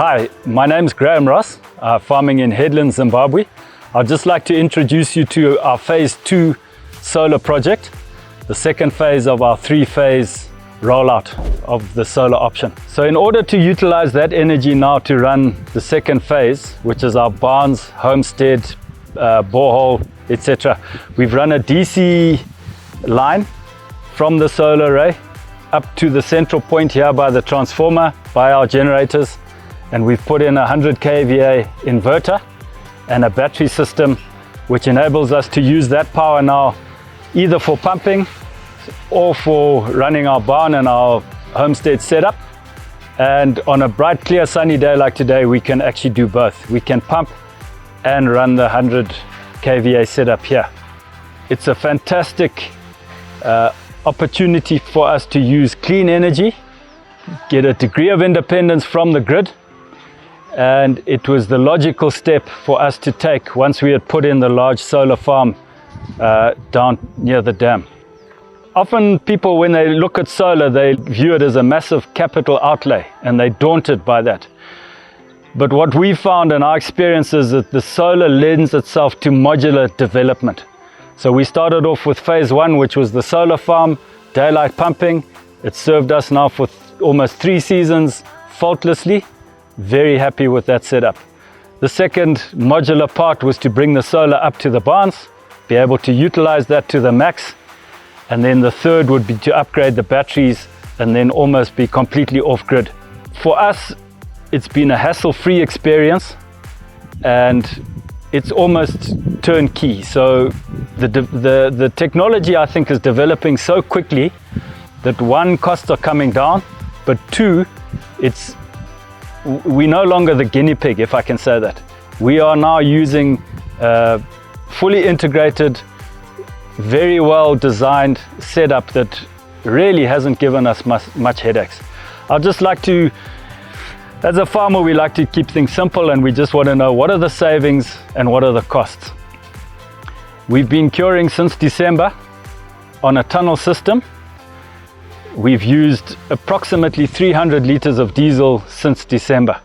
Hi, my name's Graham Ross, farming in Headlands, Zimbabwe. I'd just like to introduce you to our phase 2 solar project, the second phase of our 3-phase rollout of the solar option. So in order to utilize that energy now to run the second phase, which is our barns, homestead, borehole, etc., we've run a DC line from the solar array up to the central point here by the transformer, by our generators, and we've put in a 100 kVA inverter and a battery system which enables us to use that power now either for pumping or for running our barn and our homestead setup. And on a bright, clear, sunny day like today, we can actually do both. We can pump and run the 100 kVA setup here. It's a fantastic opportunity for us to use clean energy, get a degree of independence from the grid, and it was the logical step for us to take once we had put in the large solar farm down near the dam. Often people, when they look at solar, they view it as a massive capital outlay and they're daunted by that. But what we found in our experience is that the solar lends itself to modular development. So we started off with phase 1, which was the solar farm, daylight pumping. It served us now for almost 3 seasons faultlessly. Very happy with that setup. The second modular part was to bring the solar up to the barns, be able to utilize that to the max. And then the third would be to upgrade the batteries and then almost be completely off grid. For us, it's been a hassle-free experience and it's almost turnkey. So the technology, I think, is developing so quickly that one, costs are coming down, but two, we're no longer the guinea pig, if I can say that. We are now using fully integrated, very well designed setup that really hasn't given us much headaches. I'd just like to, as a farmer, we like to keep things simple and we just want to know what are the savings and what are the costs. We've been curing since December on a tunnel system. We've used approximately 300 liters of diesel since December,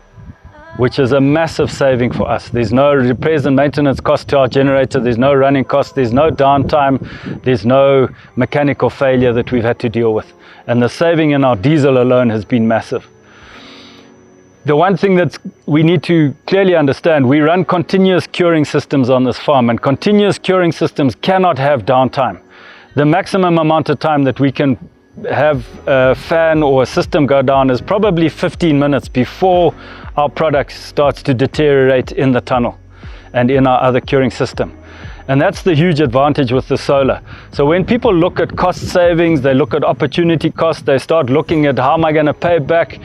which is a massive saving for us. There's no repairs and maintenance cost to our generator, there's no running cost, there's no downtime, there's no mechanical failure that we've had to deal with. And the saving in our diesel alone has been massive. The one thing that we need to clearly understand, we run continuous curing systems on this farm, and continuous curing systems cannot have downtime. The maximum amount of time that we can have a fan or a system go down is probably 15 minutes before our product starts to deteriorate in the tunnel and in our other curing system. And that's the huge advantage with the solar. So when people look at cost savings, they look at opportunity cost, they start looking at how am I going to pay back.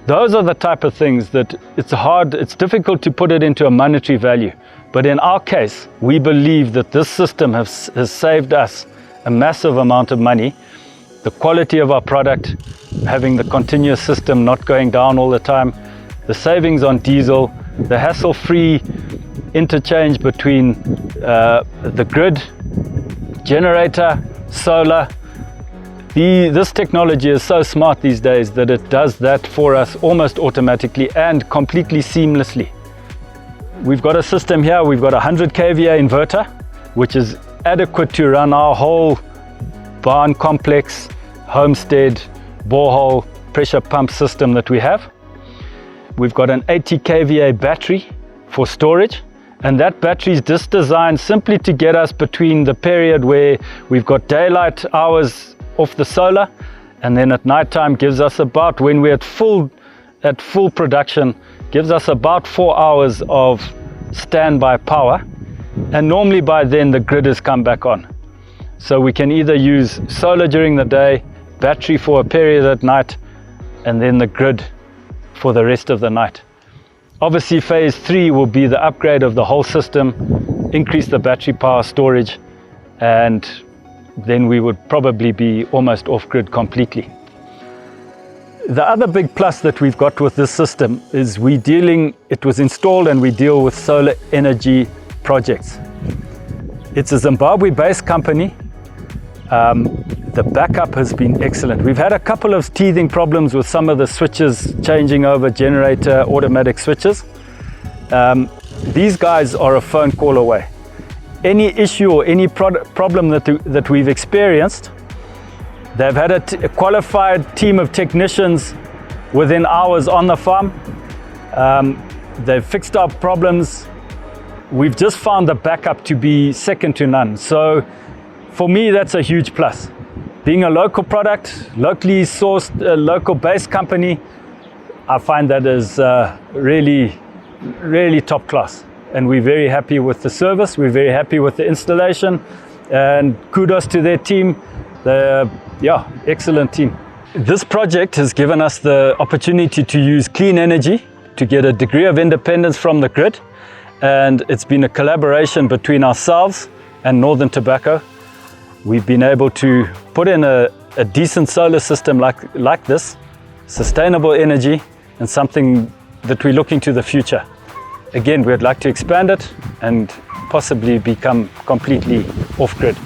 Those are the type of things that it's difficult to put it into a monetary value. But in our case, we believe that this system has saved us a massive amount of money. The quality of our product, having the continuous system not going down all the time, the savings on diesel, the hassle-free interchange between the grid, generator, solar. This technology is so smart these days that it does that for us almost automatically and completely seamlessly. We've got a system here, we've got a 100 kVA inverter, which is adequate to run our whole barn complex, homestead, borehole, pressure pump system that we have. We've got an 80 kVA battery for storage, and that battery is just designed simply to get us between the period where we've got daylight hours off the solar, and then at night time gives us about, when we're at full production, gives us about 4 hours of standby power, and normally by then the grid has come back on. So we can either use solar during the day, battery for a period at night, and then the grid for the rest of the night. Obviously phase 3 will be the upgrade of the whole system, increase the battery power storage, and then we would probably be almost off-grid completely. The other big plus that we've got with this system is it was installed and we deal with solar energy projects. It's a Zimbabwe-based company. the backup has been excellent. We've had a couple of teething problems with some of the switches changing over, generator automatic switches. These guys are a phone call away. Any issue or any problem that we've experienced, they've had a qualified team of technicians within hours on the farm. They've fixed our problems. We've just found the backup to be second to none. So for me, that's a huge plus. Being a local product, locally sourced, local based company, I find that is really, really top class. And we're very happy with the service. We're very happy with the installation, and kudos to their team. They're, excellent team. This project has given us the opportunity to use clean energy to get a degree of independence from the grid. And it's been a collaboration between ourselves and Northern Tobacco. We've been able to put in a decent solar system like this, sustainable energy, and something that we're looking to the future. Again, we'd like to expand it and possibly become completely off-grid.